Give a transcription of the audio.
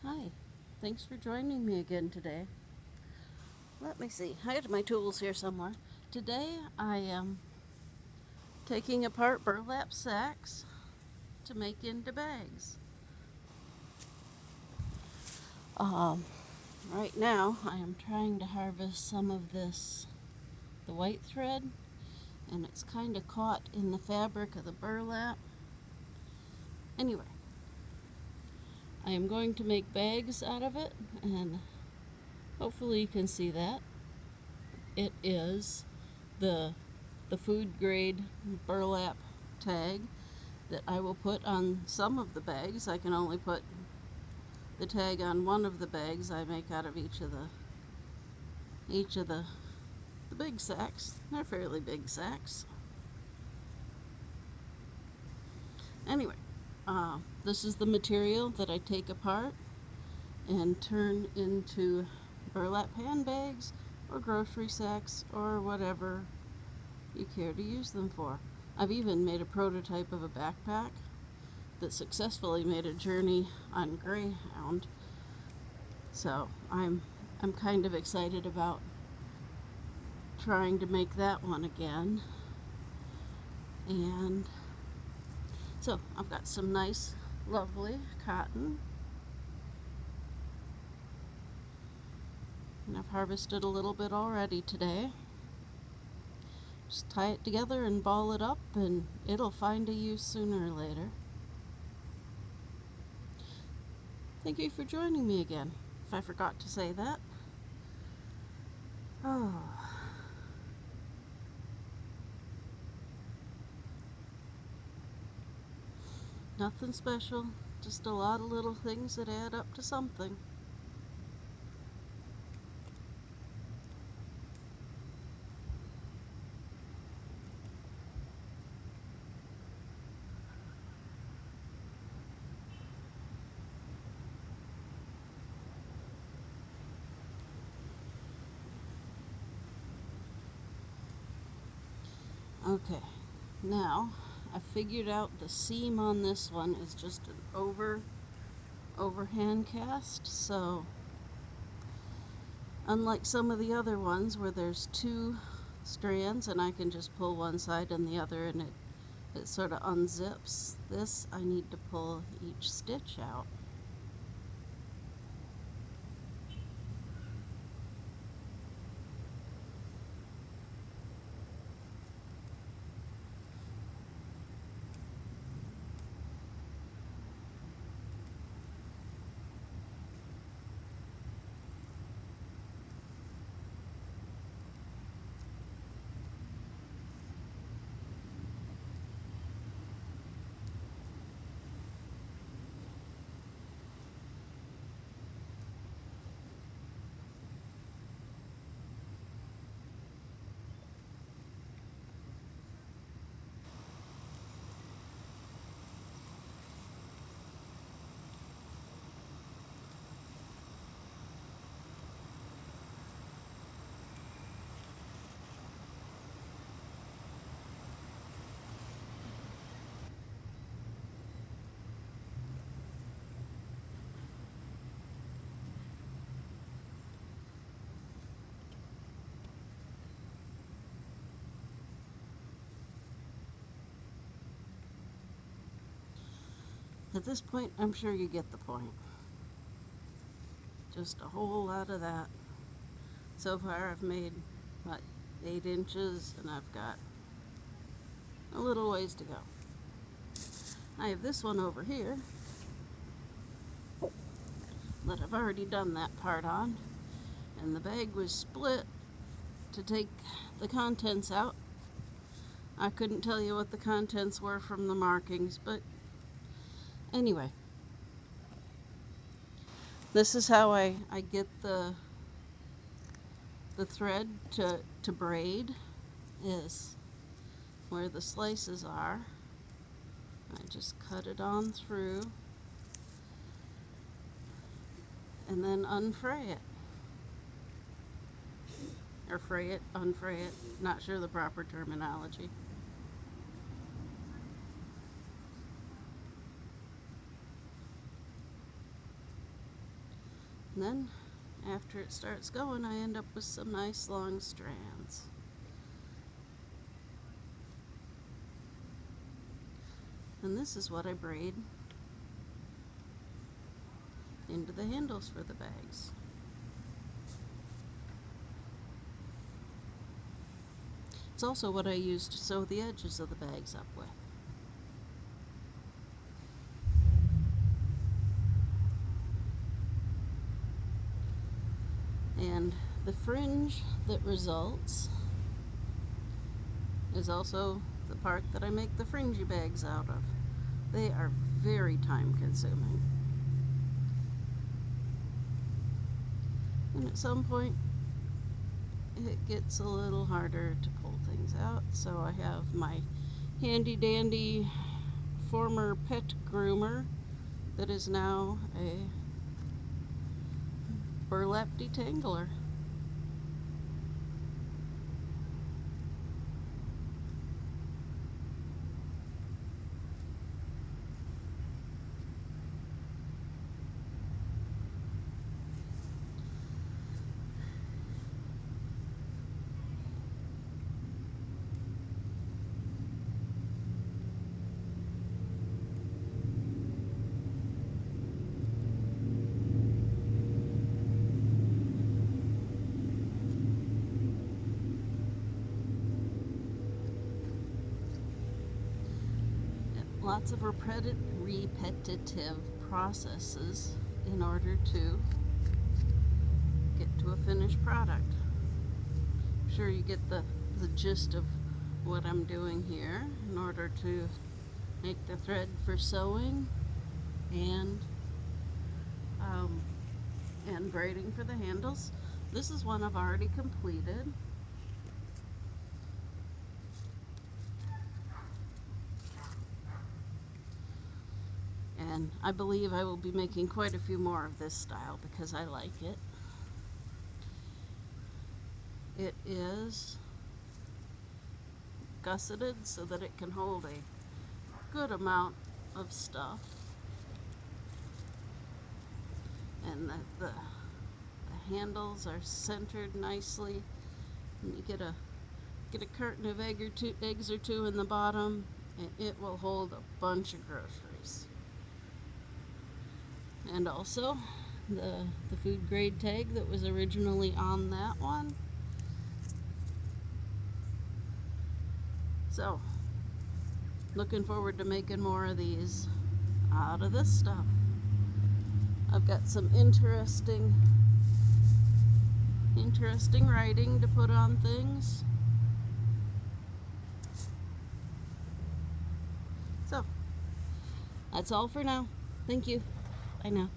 Hi, thanks for joining me again today. Let me see, I had my tools here somewhere. Today I am taking apart burlap sacks to make into bags. Um, right now I am trying to harvest some of the white thread, and it's kind of caught in the fabric of the burlap. Anyway, I am going to make bags out of it, and hopefully you can see that. It is the the food grade burlap tag that I will put on some of the bags. I can only put the tag on one of the bags I make out of each of the big sacks. They're fairly big sacks. Anyway, this is the material that I take apart and turn into burlap handbags or grocery sacks or whatever you care to use them for. I've even made a prototype of a backpack that successfully made a journey on Greyhound. So I'm kind of excited about trying to make that one again. And so I've got some nice, lovely cotton, and I've harvested a little bit already today. Just tie it together and ball it up, and it'll find a use sooner or later. Thank you for joining me again, if I forgot to say that. Oh, nothing special, just a lot of little things that add up to something. Okay, now I figured out the seam on this one is just an overhand cast, so unlike some of the other ones where there's two strands and I can just pull one side and the other and it sort of unzips, this I need to pull each stitch out. At this point, I'm sure you get the point. Just a whole lot of that. So far I've made, what, 8 inches, and I've got a little ways to go. I have this one over here that I've already done that part on, and the bag was split to take the contents out. I couldn't tell you what the contents were from the markings, but anyway, this is how I get the thread to braid, is where the slices are. I just cut it on through and then unfray it. Or fray it, unfray it, not sure the proper terminology. And then, after it starts going, I end up with some nice long strands. And this is what I braid into the handles for the bags. It's also what I use to sew the edges of the bags up with. And the fringe that results is also the part that I make the fringy bags out of. They are very time consuming. And at some point, it gets a little harder to pull things out, so I have my handy dandy former pet groomer that is now a burlap detangler. Lots of repetitive processes in order to get to a finished product. I'm sure you get the gist of what I'm doing here in order to make the thread for sewing and braiding for the handles. This is one I've already completed. And I believe I will be making quite a few more of this style because I like it. It is gusseted so that it can hold a good amount of stuff. And the handles are centered nicely. And you get a carton of eggs or two in the bottom, and it will hold a bunch of groceries. And also the food grade tag that was originally on that one. So, looking forward to making more of these out of this stuff. I've got some interesting writing to put on things. So, that's all for now. Thank you. Bye now.